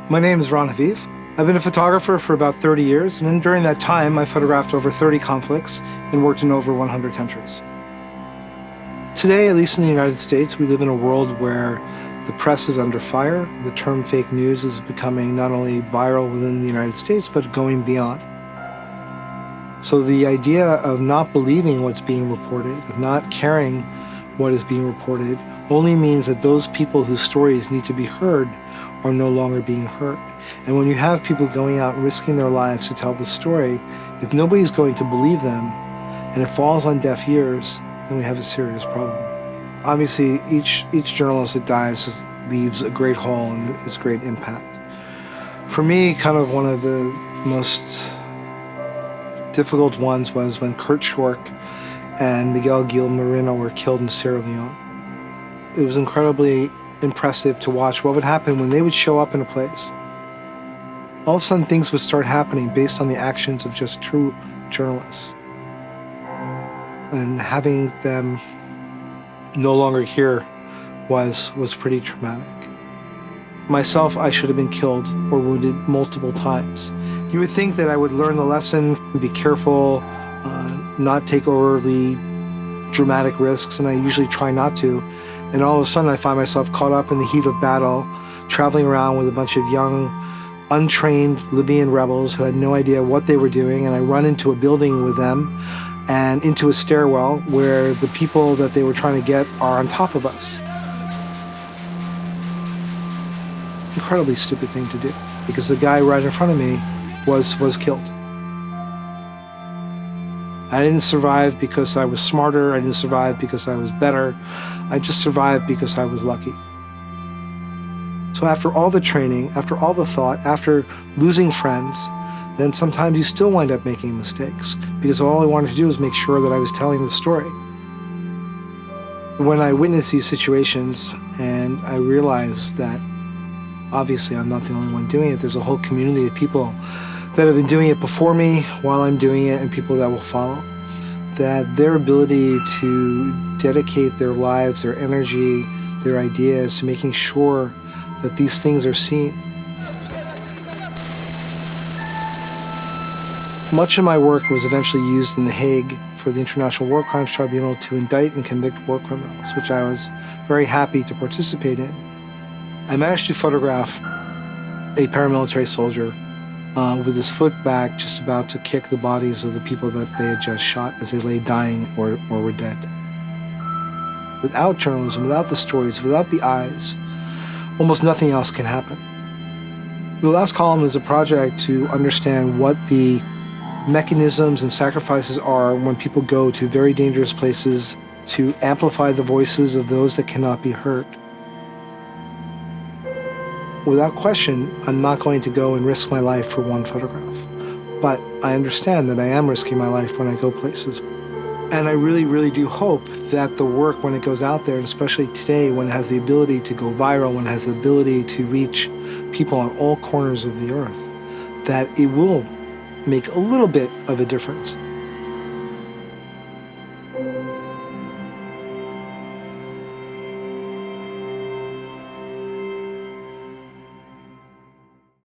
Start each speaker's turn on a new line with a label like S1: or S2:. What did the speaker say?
S1: My name is Ron Haviv. I've been a photographer for about 30 years, and during that time, I photographed over 30 conflicts and worked in over 100 countries. Today, at least in the United States, we live in a world where the press is under fire. The term fake news is becoming not only viral within the United States, but going beyond. So the idea of not believing what's being reported, of not caring what is being reported, only means that those people whose stories need to be heard are no longer being heard. And when you have people going out and risking their lives to tell the story, if nobody's going to believe them, and it falls on deaf ears, then we have a serious problem. Obviously, each journalist that dies leaves a great hole and has great impact. For me, kind of one of the most difficult ones was when Kurt Schork and Miguel Gil Moreno were killed in Sierra Leone. It was incredibly impressive to watch what would happen when they would show up in a place. All of a sudden, things would start happening based on the actions of just true journalists. And having them no longer here was pretty traumatic. Myself, I should have been killed or wounded multiple times. You would think that I would learn the lesson, be careful, not take overly dramatic risks, and I usually try not to. And all of a sudden, I find myself caught up in the heat of battle, traveling around with a bunch of young, untrained Libyan rebels who had no idea what they were doing, and I run into a building with them and into a stairwell where the people that they were trying to get are on top of us. Incredibly stupid thing to do, because the guy right in front of me was killed. I didn't survive because I was smarter, I didn't survive because I was better, I just survived because I was lucky. So after all the training, after all the thought, after losing friends, then sometimes you still wind up making mistakes, because all I wanted to do was make sure that I was telling the story. When I witness these situations and I realize that obviously I'm not the only one doing it, there's a whole community of people that have been doing it before me, while I'm doing it, and people that will follow, that their ability to dedicate their lives, their energy, their ideas to making sure that these things are seen. Much of my work was eventually used in The Hague for the International War Crimes Tribunal to indict and convict war criminals, which I was very happy to participate in. I managed to photograph a paramilitary soldier with his foot back, just about to kick the bodies of the people that they had just shot as they lay dying or were dead. Without journalism, without the stories, without the eyes, almost nothing else can happen. The last column is a project to understand what the mechanisms and sacrifices are when people go to very dangerous places to amplify the voices of those that cannot be heard. Without question, I'm not going to go and risk my life for one photograph. But I understand that I am risking my life when I go places. And I really, really do hope that the work, when it goes out there, and especially today when it has the ability to go viral, when it has the ability to reach people on all corners of the earth, that it will make a little bit of a difference.